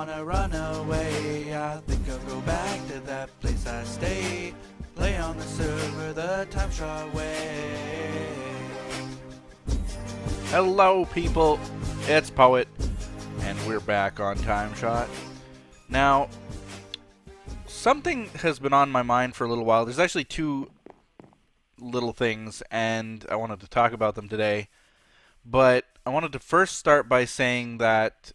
wanna run away. I think I'll go back to that place I stay. Play on the server the TimeShot way. Hello people, it's Poet, and we're back on TimeShot. Now, something has been on my mind for a little while. There's actually two little things, and I wanted to talk about them today. But I wanted to first start by saying that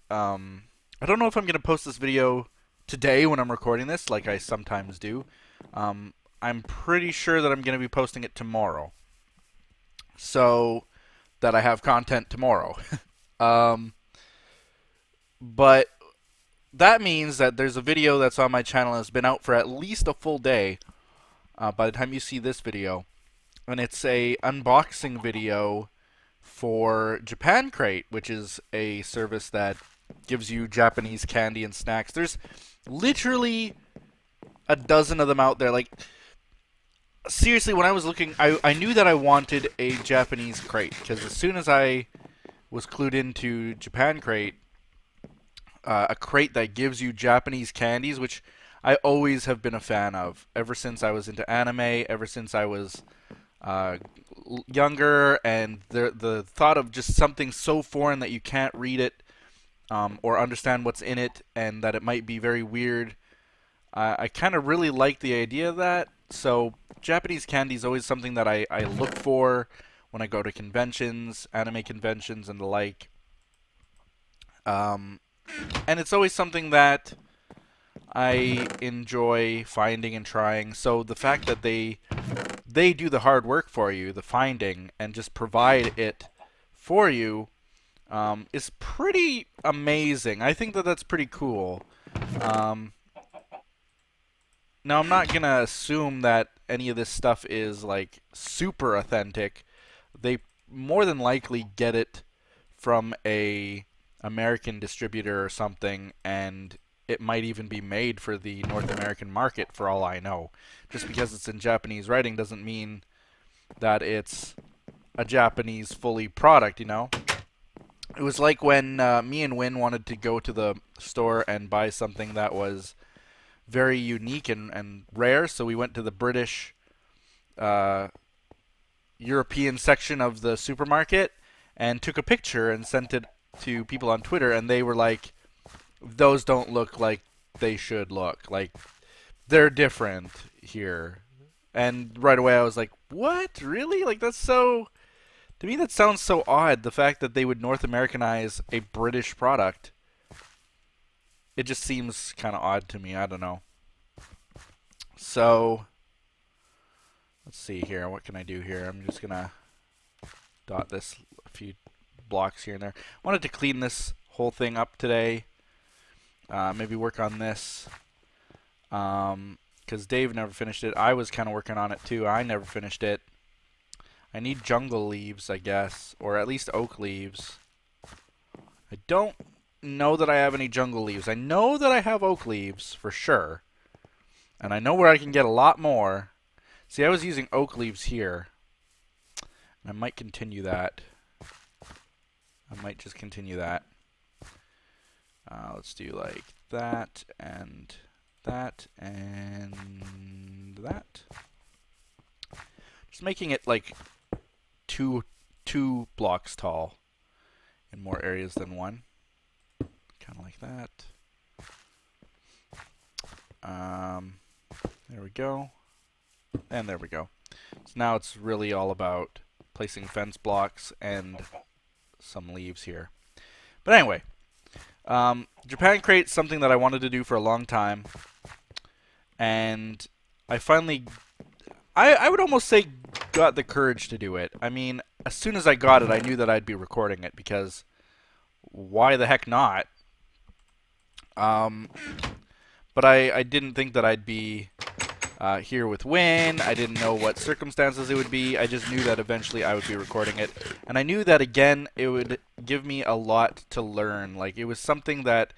I don't know if I'm going to post this video today when I'm recording this, like I sometimes do. I'm pretty sure that I'm going to be posting it tomorrow, so that I have content tomorrow. But that means that there's a video that's on my channel that's been out for at least a full day by the time you see this video, and it's a unboxing video for Japan Crate, which is a service that gives you Japanese candy and snacks. There's literally a dozen of them out there. Like, seriously, when I was looking, I knew that I wanted a Japanese crate, because as soon as I was clued into Japan Crate, a crate that gives you Japanese candies, which I always have been a fan of, ever since I was into anime, ever since I was younger, and the thought of just something so foreign that you can't read it or understand what's in it, and that it might be very weird, I kind of really like the idea of that. So Japanese candy is always something that I look for when I go to conventions, anime conventions, and the like. And it's always something that I enjoy finding and trying. So the fact that they do the hard work for you, the finding, and just provide it for you is pretty amazing. I think that that's pretty cool. Now, I'm not going to assume that any of this stuff is, like, super authentic. They more than likely get it from a American distributor or something, and it might even be made for the North American market, for all I know. Just because it's in Japanese writing doesn't mean that it's a Japanese fully product, you know? It was like when me and Wyn wanted to go to the store and buy something that was very unique and rare, so we went to the British European section of the supermarket and took a picture and sent it to people on Twitter, and they were like, those don't look like they should look. Like, they're different here. And right away I was like, what? Really? Like, that's so... To me, that sounds so odd, the fact that they would North Americanize a British product. It just seems kind of odd to me. I don't know. So, let's see here. What can I do here? I'm just going to dot this a few blocks here and there. I wanted to clean this whole thing up today. Maybe work on this. Because Dave never finished it. I was kind of working on it too. I never finished it. I need jungle leaves, I guess. Or at least oak leaves. I don't know that I have any jungle leaves. I know that I have oak leaves for sure. And I know where I can get a lot more. See, I was using oak leaves here. And I might continue that. I might just continue that. Let's do like that and that and that. Just making it like two blocks tall in more areas than one. Kind of like that. There we go. And there we go. So now it's really all about placing fence blocks and some leaves here. But anyway, Japan Crate is something that I wanted to do for a long time. And I finally, I would almost say, got the courage to do it. I mean, as soon as I got it, I knew that I'd be recording it, because why the heck not? But I didn't think that I'd be here with Wyn. I didn't know what circumstances it would be. I just knew that eventually I would be recording it. And I knew that, again, it would give me a lot to learn. Like, it was something that,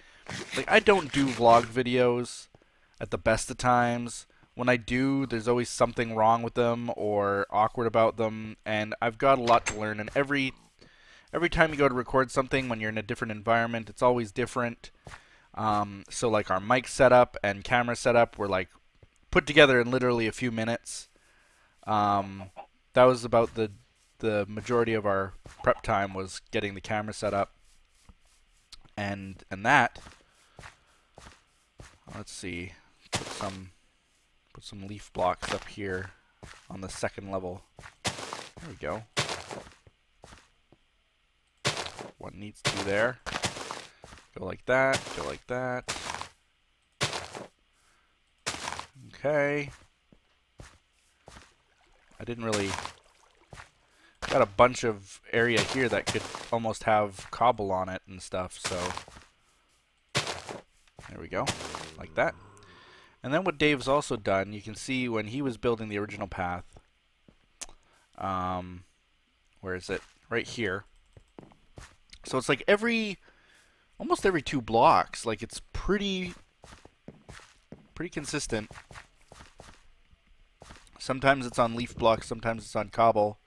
like, I don't do vlog videos at the best of times. When I do, there's always something wrong with them or awkward about them. And I've got a lot to learn. And every time you go to record something, when you're in a different environment, it's always different. So like our mic setup and camera setup were like put together in literally a few minutes. That was about the majority of our prep time, was getting the camera set up, and that. Let's see, put some leaf blocks up here on the second level. There we go. One needs to be there. Go like that. Go like that. Okay. I didn't really... Got a bunch of area here that could almost have cobble on it and stuff, so... There we go. Like that. And then what Dave's also done, you can see when he was building the original path... where is it? Right here. So it's like almost every 2 blocks. Like it's pretty consistent. Sometimes it's on leaf blocks, sometimes it's on cobble.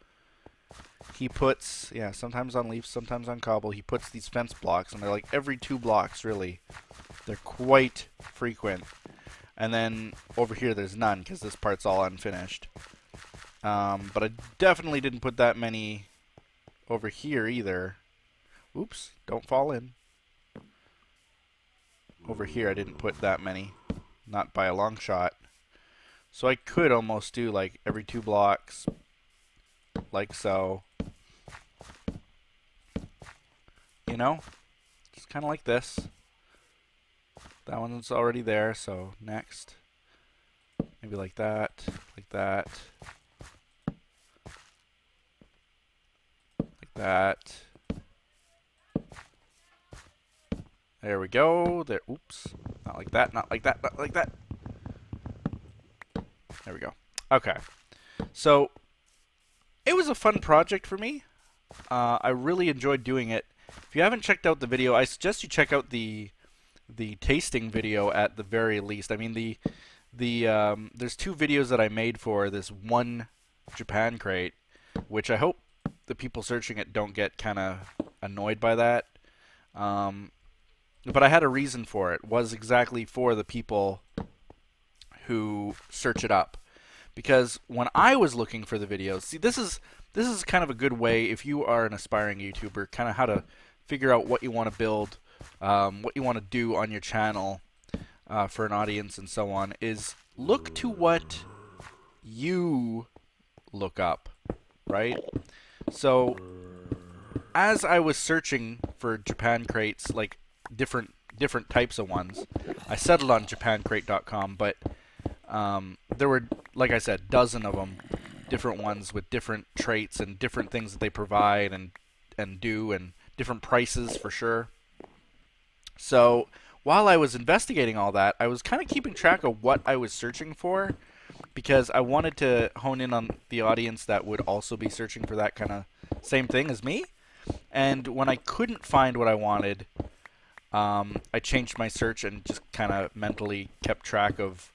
He puts, yeah, sometimes on leaf, sometimes on cobble. He puts these fence blocks, and they're like every 2 blocks, really. They're quite frequent. And then over here there's none, because this part's all unfinished. But I definitely didn't put that many over here either. Oops, don't fall in. Over here I didn't put that many. Not by a long shot. So I could almost do like every 2 blocks, like so. You know? Just kind of like this. That one's already there, so next. Maybe like that, like that. Like that. There we go. There. Oops. Not like that, not like that, not like that. There we go. Okay. So, it was a fun project for me. I really enjoyed doing it. If you haven't checked out the video, I suggest you check out the tasting video at the very least. I mean, there's 2 videos that I made for this one Japan crate, which I hope the people searching it don't get kind of annoyed by that. But I had a reason for it. It was exactly for the people who search it up. Because when I was looking for the videos, see, this is kind of a good way, if you are an aspiring YouTuber, kind of how to figure out what you want to build, what you want to do on your channel for an audience and so on, is look to what you look up, right? So as I was searching for Japan crates, like different types of ones, I settled on japancrate.com, but there were, like I said, dozen of them, different ones with different traits and different things that they provide and do, and different prices for sure. So while I was investigating all that, I was kind of keeping track of what I was searching for, because I wanted to hone in on the audience that would also be searching for that kind of same thing as me. And when I couldn't find what I wanted, I changed my search and just kind of mentally kept track of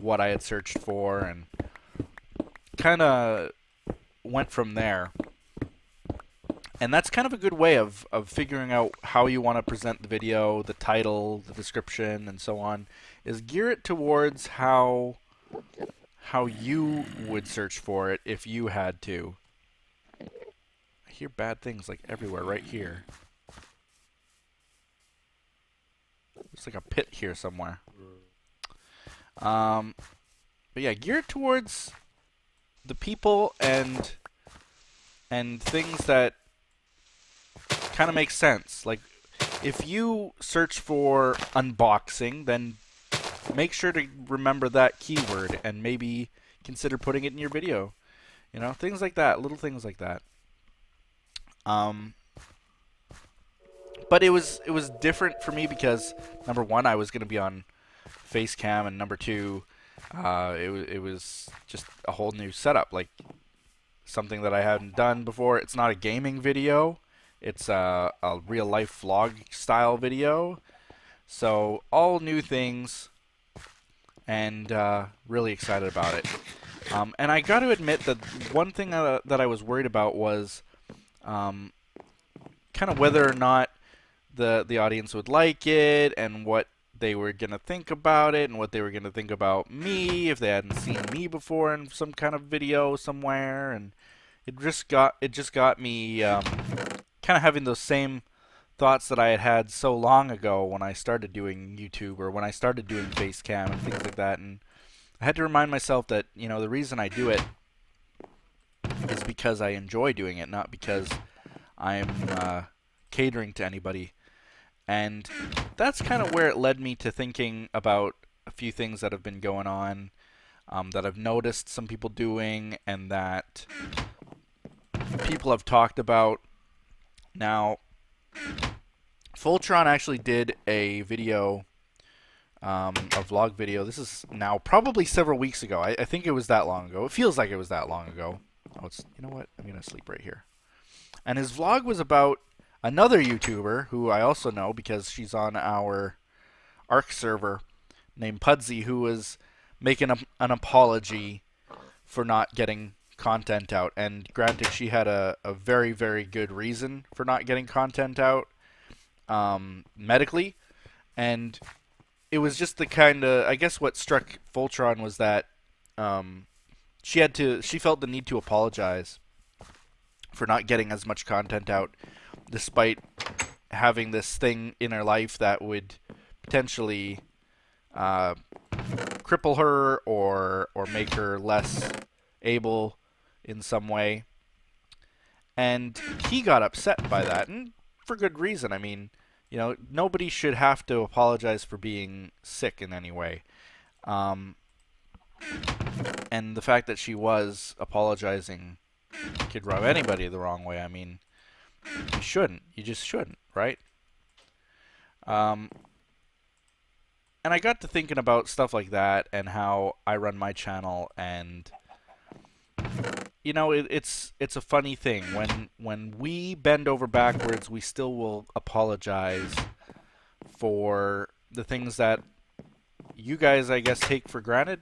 what I had searched for, and kind of went from there. And that's kind of a good way of figuring out how you want to present the video, the title, the description, and so on, is gear it towards how you would search for it if you had to. I hear bad things like everywhere right here. There's like a pit here somewhere. But yeah, gear it towards the people and things that kind of make sense. Like, if you search for unboxing, then make sure to remember that keyword and maybe consider putting it in your video. You know, things like that, little things like that. But it was different for me because, number one, I was going to be on face cam, and number two, it was just a whole new setup, like something that I hadn't done before. It's not a gaming video. It's a real life vlog style video. So all new things, and really excited about it. And I got to admit that one thing that I was worried about was kind of whether or not the audience would like it and what they were gonna think about it and what they were gonna think about me if they hadn't seen me before in some kind of video somewhere, and it just got me kind of having those same thoughts that I had had so long ago when I started doing YouTube or when I started doing Facecam and things like that. And I had to remind myself that, you know, the reason I do it is because I enjoy doing it, not because I'm catering to anybody. And that's kind of where it led me to thinking about a few things that have been going on, that I've noticed some people doing and that people have talked about. Now, Voltron actually did a video, a vlog video. This is now probably several weeks ago. I think it was that long ago. It feels like it was that long ago. Oh, it's, you know what? I'm going to sleep right here. And his vlog was about another YouTuber who I also know because she's on our Arc server named Pudsey, who was making an apology for not getting content out. And granted, she had a very, very good reason for not getting content out, medically. And it was just the kind of, I guess what struck Voltron was that she felt the need to apologize for not getting as much content out, despite having this thing in her life that would potentially cripple her or make her less able in some way. And he got upset by that, and for good reason. I mean, you know, nobody should have to apologize for being sick in any way. And the fact that she was apologizing could rub anybody the wrong way. I mean, you shouldn't. You just shouldn't, right? And I got to thinking about stuff like that and how I run my channel, and you know, it's a funny thing when we bend over backwards, we still will apologize for the things that you guys, I guess, take for granted.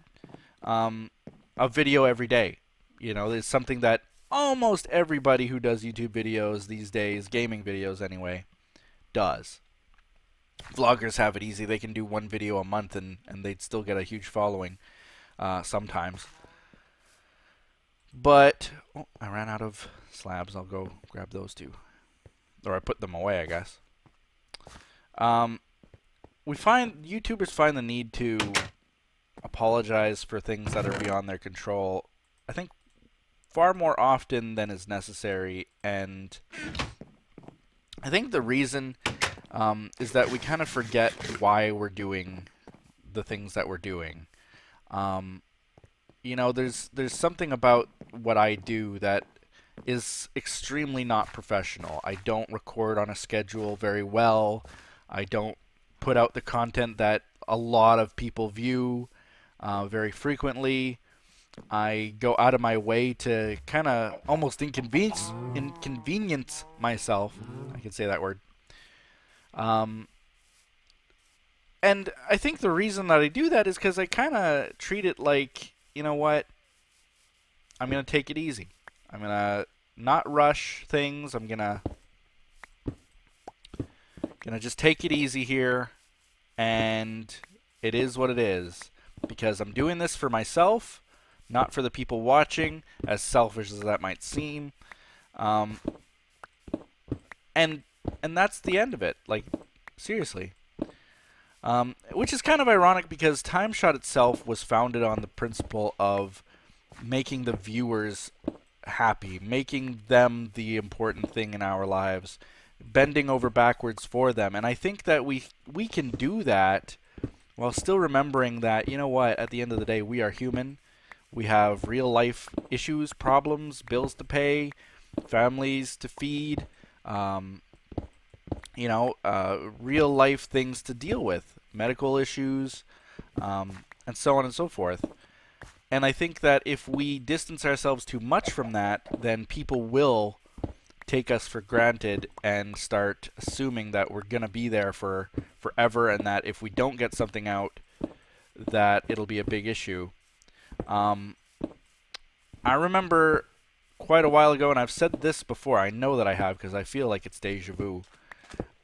A video every day, you know, is something that almost everybody who does YouTube videos these days, gaming videos anyway, does. Vloggers have it easy. They can do one video a month and they'd still get a huge following sometimes. But oh, I ran out of slabs. I'll go grab those two. Or I put them away, I guess. YouTubers find the need to apologize for things that are beyond their control, I think, far more often than is necessary. And I think the reason is that we kind of forget why we're doing the things that we're doing. You know, there's something about what I do that is extremely not professional. I don't record on a schedule very well. I don't put out the content that a lot of people view very frequently. I go out of my way to kind of almost inconvenience myself. I can say that word. And I think the reason that I do that is because I kind of treat it like, you know what, I'm going to take it easy. I'm going to not rush things. I'm going to just take it easy here, and it is what it is. Because I'm doing this for myself, not for the people watching, as selfish as that might seem. And that's the end of it. Like, seriously. Which is kind of ironic because TimeShot itself was founded on the principle of making the viewers happy, making them the important thing in our lives, bending over backwards for them. And I think that we can do that while still remembering that, you know what, at the end of the day, we are human. We have real life issues, problems, bills to pay, families to feed, you know, real life things to deal with, medical issues, and so on and so forth. And I think that if we distance ourselves too much from that, then people will take us for granted and start assuming that we're going to be there for forever, and that if we don't get something out, that it'll be a big issue. I remember quite a while ago, and I've said this before, I know that I have because I feel like it's deja vu.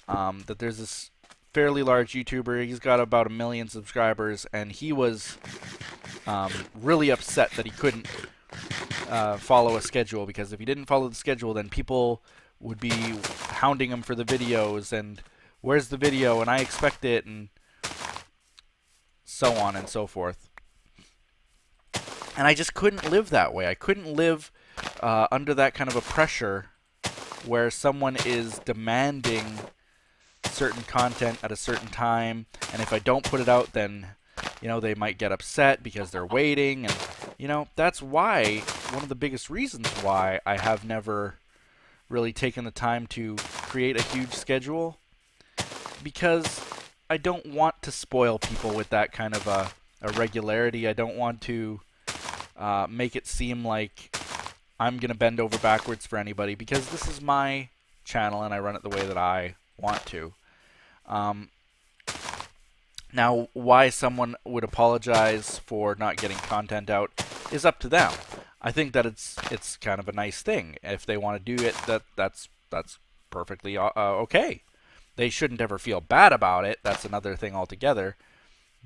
that there's this fairly large YouTuber. He's got about 1 million subscribers, and he was really upset that he couldn't follow a schedule, because if he didn't follow the schedule, then people would be hounding him for the videos, and where's the video, and I expect it, and so on and so forth. And I just couldn't live that way. I couldn't live under that kind of a pressure where someone is demanding certain content at a certain time, and if I don't put it out, then they might get upset because they're waiting. And that's why, one of the biggest reasons why I have never really taken the time to create a huge schedule, because I don't want to spoil people with that kind of a regularity. I don't want to make it seem like I'm going to bend over backwards for anybody, because this is my channel and I run it the way that I want to. Now, why someone would apologize for not getting content out is up to them. I think that it's kind of a nice thing. If they want to do it, that's perfectly okay. They shouldn't ever feel bad about it. That's another thing altogether.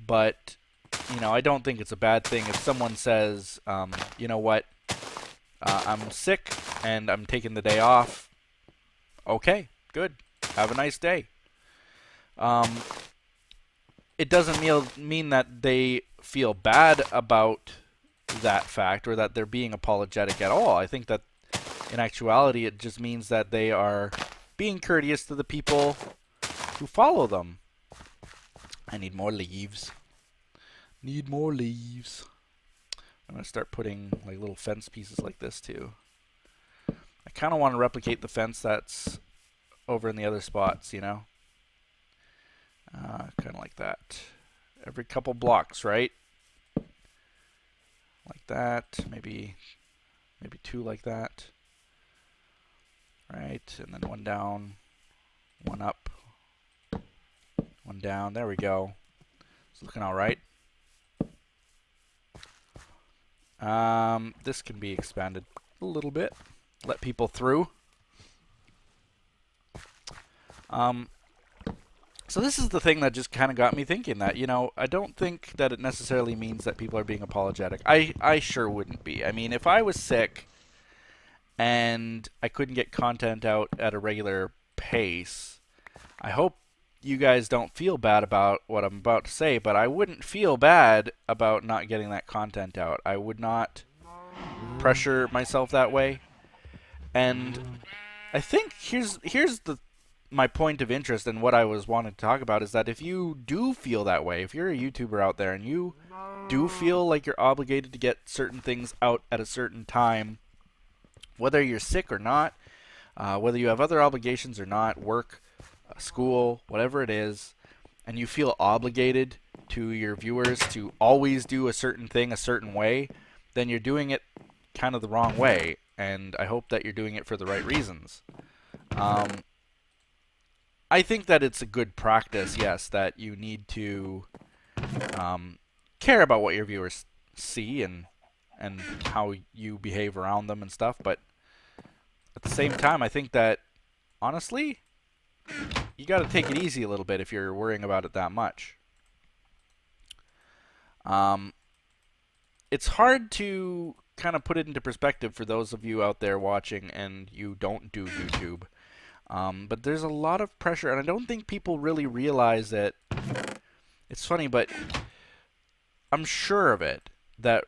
But I don't think it's a bad thing if someone says, you know what, I'm sick and I'm taking the day off. Okay, good. Have a nice day. It doesn't mean that they feel bad about that fact or that they're being apologetic at all. I think that in actuality it just means that they are being courteous to the people who follow them. I need more leaves. Need more leaves. I'm going to start putting like little fence pieces like this too. I kind of want to replicate the fence that's over in the other spots, kind of like that. Every couple blocks, right? Like that. Maybe 2 like that. Right, and then 1 down, 1 up, 1 down. There we go. It's looking all right. This can be expanded a little bit. Let people through. So this is the thing that just kind of got me thinking that, I don't think that it necessarily means that people are being apologetic. I sure wouldn't be. I mean, if I was sick and I couldn't get content out at a regular pace, I hope you guys don't feel bad about what I'm about to say, but I wouldn't feel bad about not getting that content out. I would not pressure myself that way. And I think here's my point of interest and what I was wanting to talk about is that if you do feel that way, if you're a YouTuber out there and you do feel like you're obligated to get certain things out at a certain time, whether you're sick or not, whether you have other obligations or not, work, school, whatever it is, and you feel obligated to your viewers to always do a certain thing a certain way, then you're doing it kind of the wrong way, and I hope that you're doing it for the right reasons. I think that it's a good practice, yes, that you need to care about what your viewers see and how you behave around them and stuff, but at the same time, I think that, honestly, you got to take it easy a little bit if you're worrying about it that much. It's hard to kind of put it into perspective for those of you out there watching and you don't do YouTube. But there's a lot of pressure, and I don't think people really realize that. It's funny, but I'm sure of it, that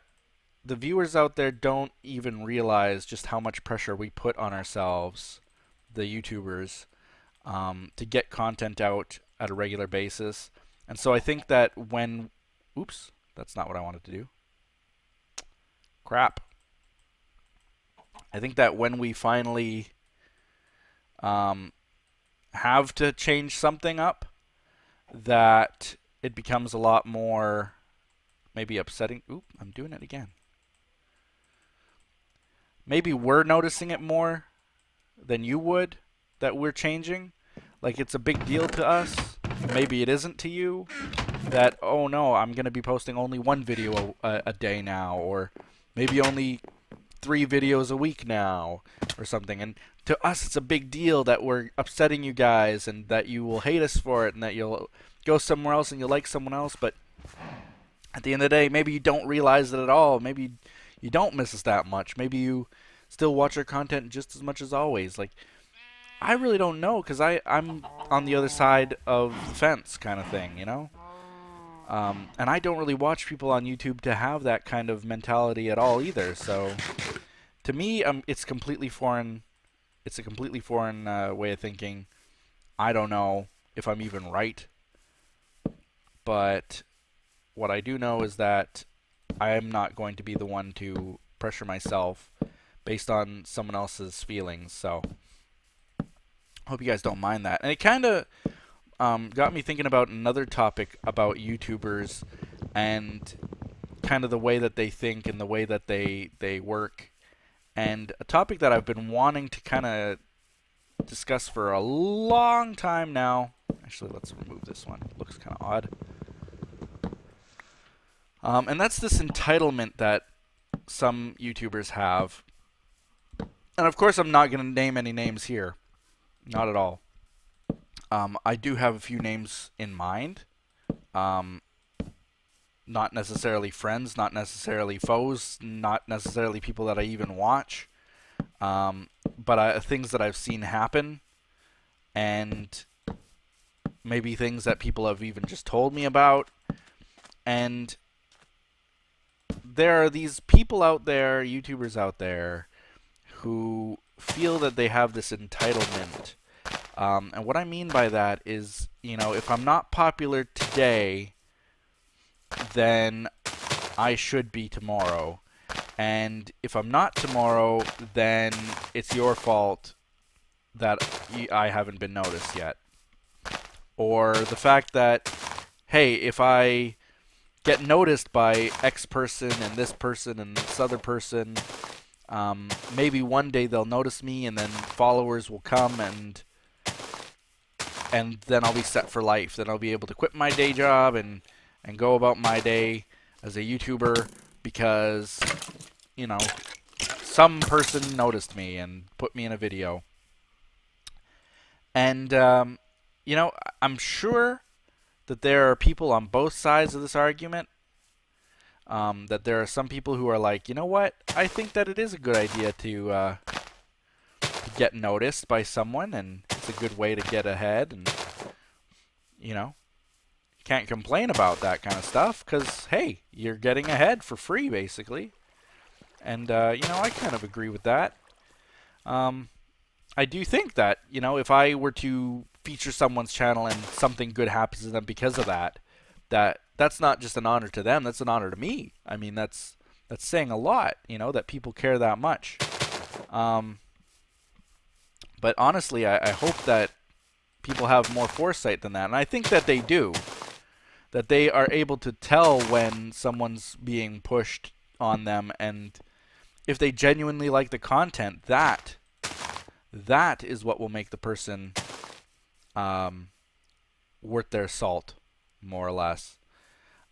the viewers out there don't even realize just how much pressure we put on ourselves, the YouTubers, to get content out at a regular basis. And so I think that when... Oops, that's not what I wanted to do. Crap. I think that when we finally... have to change something up, that it becomes a lot more maybe upsetting. Oop, I'm doing it again. Maybe we're noticing it more than you would, that we're changing. Like it's a big deal to us. Maybe it isn't to you. That, oh no, I'm going to be posting only 1 video a day now, or maybe only 3 videos a week now or something. And to us, it's a big deal that we're upsetting you guys and that you will hate us for it and that you'll go somewhere else and you'll like someone else. But at the end of the day, maybe you don't realize it at all. Maybe you don't miss us that much. Maybe you still watch our content just as much as always. Like, I really don't know, because I'm on the other side of the fence kind of thing, you know? And I don't really watch people on YouTube to have that kind of mentality at all either. So to me, it's completely foreign. It's a completely foreign way of thinking. I don't know if I'm even right. But what I do know is that I am not going to be the one to pressure myself based on someone else's feelings. So I hope you guys don't mind that. And it kind of got me thinking about another topic about YouTubers and kind of the way that they think and the way that they work. And a topic that I've been wanting to kind of discuss for a long time now. Actually, let's remove this one. It looks kind of odd. And that's this entitlement that some YouTubers have. And of course, I'm not going to name any names here. Not at all. I do have a few names in mind. Not necessarily friends, not necessarily foes, not necessarily people that I even watch. But things that I've seen happen, and maybe things that people have even just told me about. And there are these people out there, YouTubers out there, who feel that they have this entitlement. And what I mean by that is, you know, if I'm not popular today, then I should be tomorrow. And if I'm not tomorrow, then it's your fault that I haven't been noticed yet. Or the fact that, hey, if I get noticed by X person and this other person, maybe one day they'll notice me and then followers will come and then I'll be set for life. Then I'll be able to quit my day job and go about my day as a YouTuber because, you know, some person noticed me and put me in a video. And, you know, I'm sure that there are people on both sides of this argument. That there are some people who are like, you know what? I think that it is a good idea to get noticed by someone, and it's a good way to get ahead, and, you know, can't complain about that kind of stuff because, hey, you're getting ahead for free, basically. And, you know, I kind of agree with that. I do think that, you know, if I were to feature someone's channel and something good happens to them because of that, that's not just an honor to them, that's an honor to me. I mean, that's saying a lot, you know, that people care that much. But honestly, I hope that people have more foresight than that. And I think that they do. That they are able to tell when someone's being pushed on them. And if they genuinely like the content, that is what will make the person worth their salt, more or less.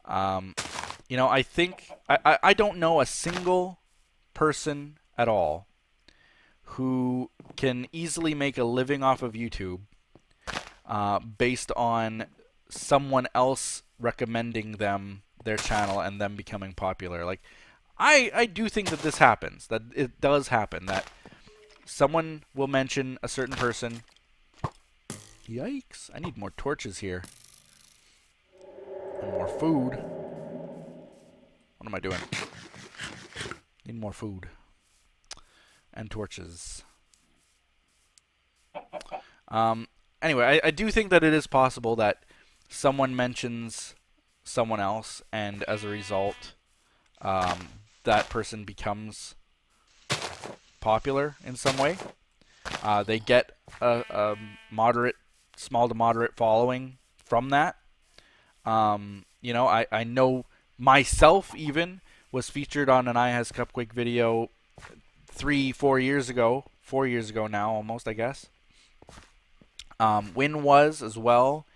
You know, I think I don't know a single person at all who can easily make a living off of YouTube based on someone else recommending them their channel and them becoming popular. Like, I do think that this happens, that it does happen, that someone will mention a certain person. Yikes, I need more torches here. And more food. What am I doing? Need more food. And torches. Anyway, I do think that it is possible that someone mentions someone else, and as a result, that person becomes popular in some way. They get a small to moderate following from that. You know, I know myself even was featured on an iHas Cupquake video 3-4 years ago. 4 years ago now, almost, I guess. Wyn was as well.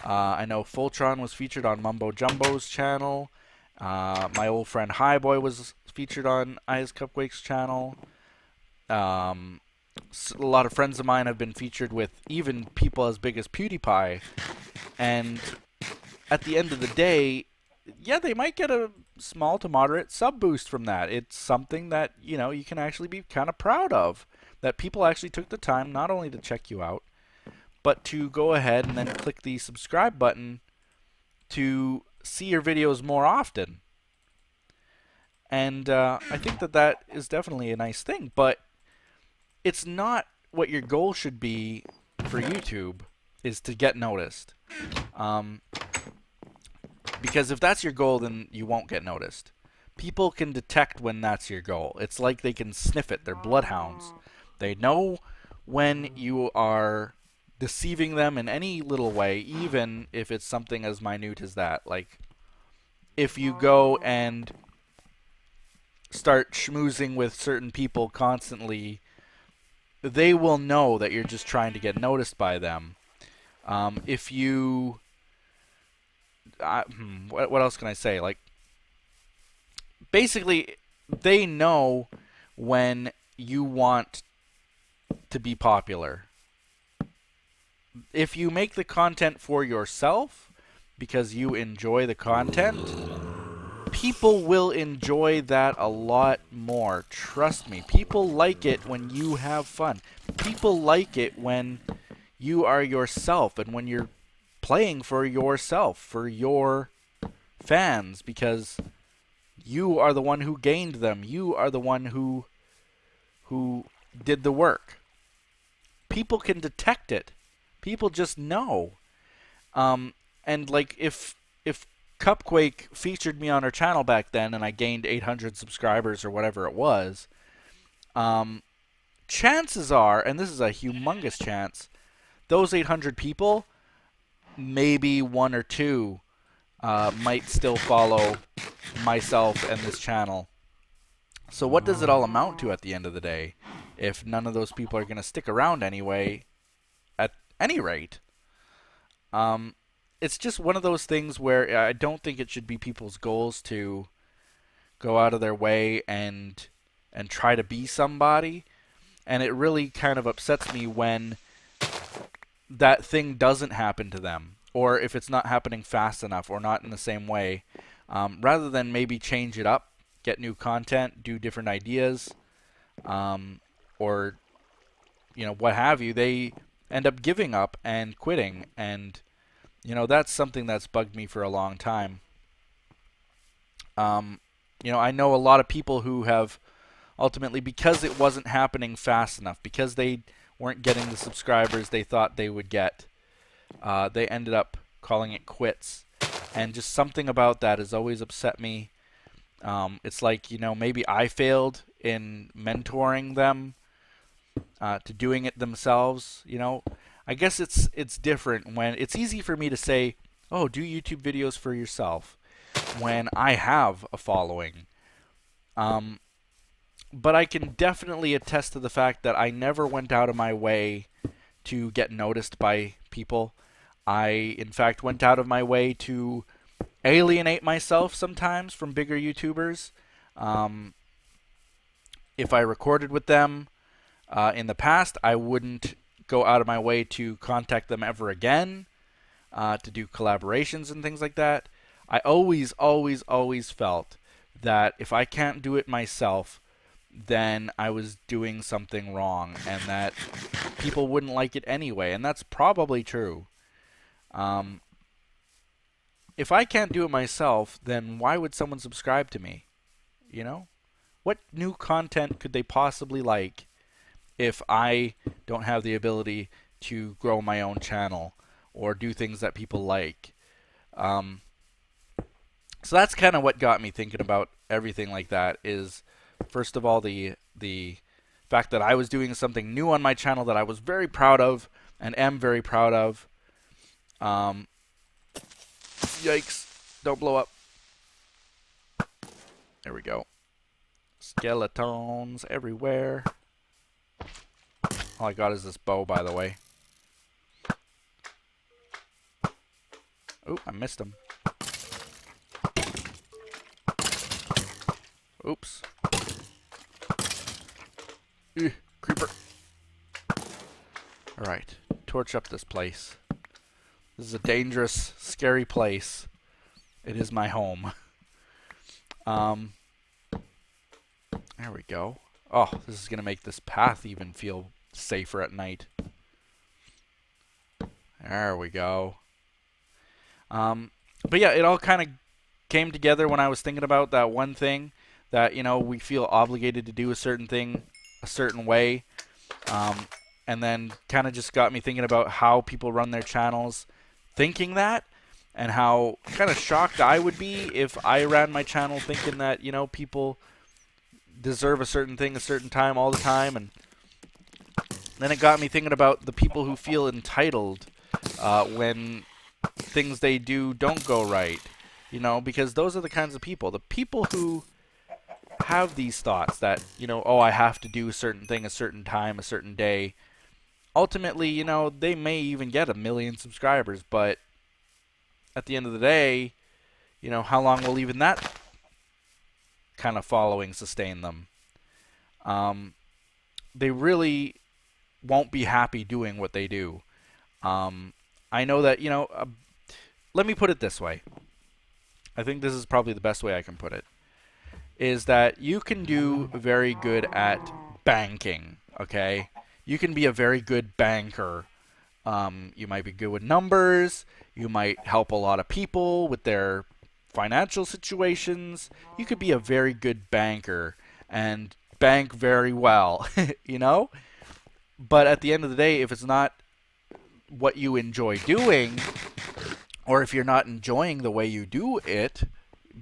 I know Fultron was featured on Mumbo Jumbo's channel. My old friend Highboy was featured on Eyes Cupquake's channel. A lot of friends of mine have been featured with even people as big as PewDiePie. And at the end of the day, yeah, they might get a small to moderate sub boost from that. It's something that, you know, you can actually be kind of proud of. That people actually took the time not only to check you out, but to go ahead and then click the subscribe button to see your videos more often. And I think that that is definitely a nice thing, but it's not what your goal should be for YouTube, is to get noticed. Because if that's your goal, then you won't get noticed. People can detect when that's your goal. It's like they can sniff it. They're bloodhounds. They know when you are deceiving them in any little way, even if it's something as minute as that. Like, if you go and start schmoozing with certain people constantly, they will know that you're just trying to get noticed by them. If you... what else can I say? Like, basically, they know when you want to be popular. If you make the content for yourself because you enjoy the content, people will enjoy that a lot more. Trust me. People like it when you have fun. People like it when you are yourself and when you're playing for yourself, for your fans, because you are the one who gained them. You are the one who did the work. People can detect it. People just know. And like if Cupquake featured me on her channel back then and I gained 800 subscribers or whatever it was, chances are, and this is a humongous chance, those 800 people, maybe one or two might still follow myself and this channel. So what does it all amount to at the end of the day if none of those people are going to stick around anyway at any rate? It's just one of those things where I don't think it should be people's goals to go out of their way and try to be somebody. And it really kind of upsets me when that thing doesn't happen to them, or if it's not happening fast enough or not in the same way. Rather than maybe change it up, get new content, do different ideas, or you know, what have you, they end up giving up and quitting. And you know, that's something that's bugged me for a long time. You know, I know a lot of people who have ultimately, because it wasn't happening fast enough, because they weren't getting the subscribers they thought they would get, they ended up calling it quits. And just something about that has always upset me. It's like, you know, maybe I failed in mentoring them to doing it themselves. You know, I guess it's different when it's easy for me to say, oh, do YouTube videos for yourself when I have a following. But I can definitely attest to the fact that I never went out of my way to get noticed by people. I, in fact, went out of my way to alienate myself sometimes from bigger YouTubers. If I recorded with them in the past, I wouldn't go out of my way to contact them ever again, to do collaborations and things like that. I always felt that if I can't do it myself, then I was doing something wrong, and that people wouldn't like it anyway, and that's probably true. If I can't do it myself, then why would someone subscribe to me? You know? What new content could they possibly like if I don't have the ability to grow my own channel or do things that people like? So that's kind of what got me thinking about everything like that, is first of all the fact that I was doing something new on my channel that I was very proud of and am very proud of. Yikes, don't blow up. There we go. Skeletons everywhere. All I got is this bow, by the way. Oh, I missed him. Oops. Creeper. Alright. Torch up this place. This is a dangerous, scary place. It is my home. There we go. Oh, this is going to make this path even feel safer at night. There we go. But yeah, it all kind of came together when I was thinking about that one thing that, you know, we feel obligated to do a certain thing a certain way. And then kind of just got me thinking about how people run their channels thinking that, and how kind of shocked I would be if I ran my channel thinking that, you know, people deserve a certain thing a certain time all the time. And then it got me thinking about the people who feel entitled when things they do don't go right, you know, because those are the kinds of people, the people who have these thoughts that, you know, oh, I have to do a certain thing a certain time, a certain day. Ultimately, you know, they may even get 1 million subscribers, but at the end of the day, you know, how long will even that kind of following sustain them? They really won't be happy doing what they do. I know that, you know, let me put it this way. I think this is probably the best way I can put it. Is that you can do very good at banking, okay? You can be a very good banker. You might be good with numbers. You might help a lot of people with their financial situations. You could be a very good banker and bank very well, you know? But at the end of the day, if it's not what you enjoy doing, or if you're not enjoying the way you do it,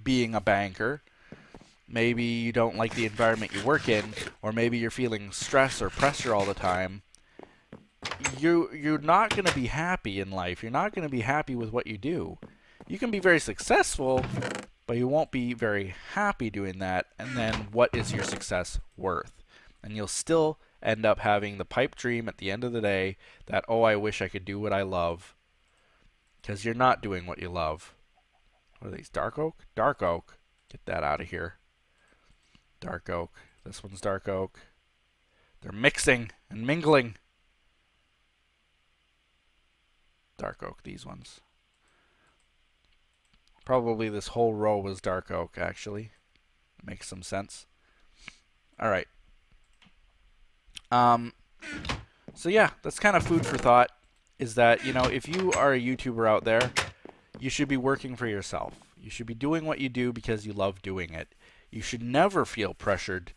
being a banker, maybe you don't like the environment you work in, or maybe you're feeling stress or pressure all the time, you're not going to be happy in life. You're not going to be happy with what you do. You can be very successful, but you won't be very happy doing that. And then what is your success worth? And you'll still end up having the pipe dream at the end of the day that, oh, I wish I could do what I love. Because you're not doing what you love. What are these? Dark oak? Dark oak. Get that out of here. Dark oak. This one's dark oak. They're mixing and mingling. Dark oak, these ones. Probably this whole row was dark oak, actually. Makes some sense. Alright. So yeah, that's kind of food for thought. Is that, you know, if you are a YouTuber out there, you should be working for yourself. You should be doing what you do because you love doing it. You should never feel pressured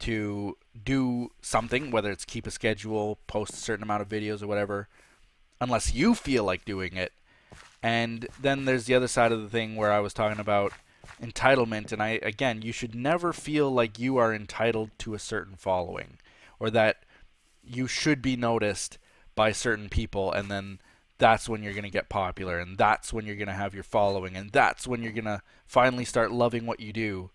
to do something, whether it's keep a schedule, post a certain amount of videos or whatever, unless you feel like doing it. And then there's the other side of the thing where I was talking about entitlement. And again, you should never feel like you are entitled to a certain following, or that you should be noticed by certain people, and then that's when you're going to get popular, and that's when you're going to have your following, and that's when you're going to finally start loving what you do.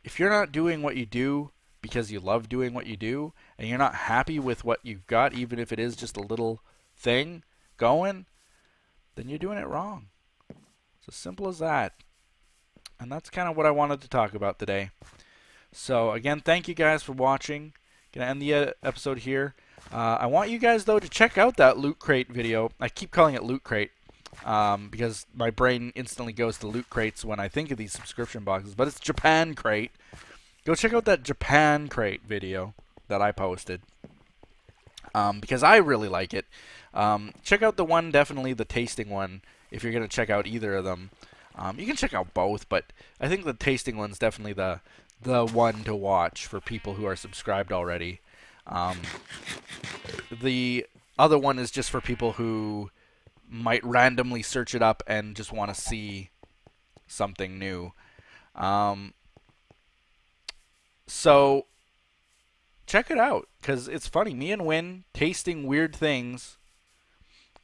If you're not doing what you do because you love doing what you do, and you're not happy with what you've got, even if it is just a little thing going, then you're doing it wrong. It's as simple as that. And that's kind of what I wanted to talk about today. So again, thank you guys for watching. Gonna end the episode here. I want you guys, though, to check out that Loot Crate video. I keep calling it Loot Crate because my brain instantly goes to Loot Crates when I think of these subscription boxes, but it's Japan Crate. Go check out that Japan Crate video that I posted because I really like it. Check out the one, definitely the tasting one, if you're going to check out either of them. You can check out both, but I think the tasting one's definitely the one to watch for people who are subscribed already. The other one is just for people who might randomly search it up and just want to see something new. So check it out, because it's funny. Me and Wyn tasting weird things,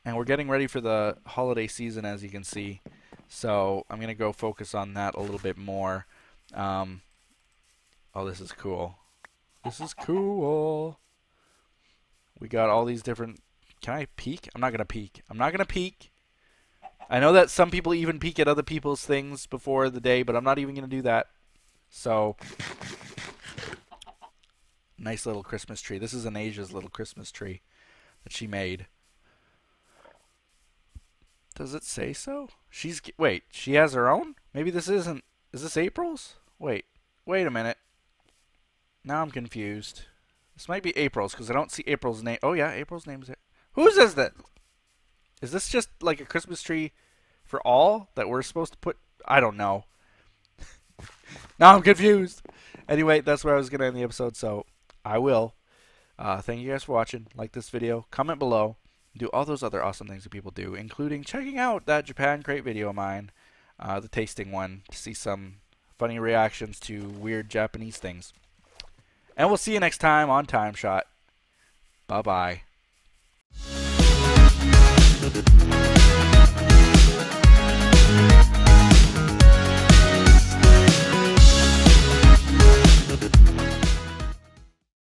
and we're getting ready for the holiday season, as you can see. So I'm going to go focus on that a little bit more. Oh, this is cool. This is cool. We got all these different... Can I peek? I'm not going to peek. I'm not going to peek. I know that some people even peek at other people's things before the day, but I'm not even going to do that. So, nice little Christmas tree. This is Anasia's little Christmas tree that she made. Does it say so? Wait, she has her own? Maybe this isn't. Is this April's? Wait a minute. Now I'm confused. This might be April's because I don't see April's name. Oh yeah, April's name's there. Whose is that? Is this just like a Christmas tree for all that we're supposed to put? I don't know. Now I'm confused. Anyway, that's where I was going to end the episode, so I will. Thank you guys for watching. Like this video, comment below, do all those other awesome things that people do, including checking out that Japan crate video of mine, the tasting one, to see some funny reactions to weird Japanese things. And we'll see you next time on TimeShot. Bye-bye.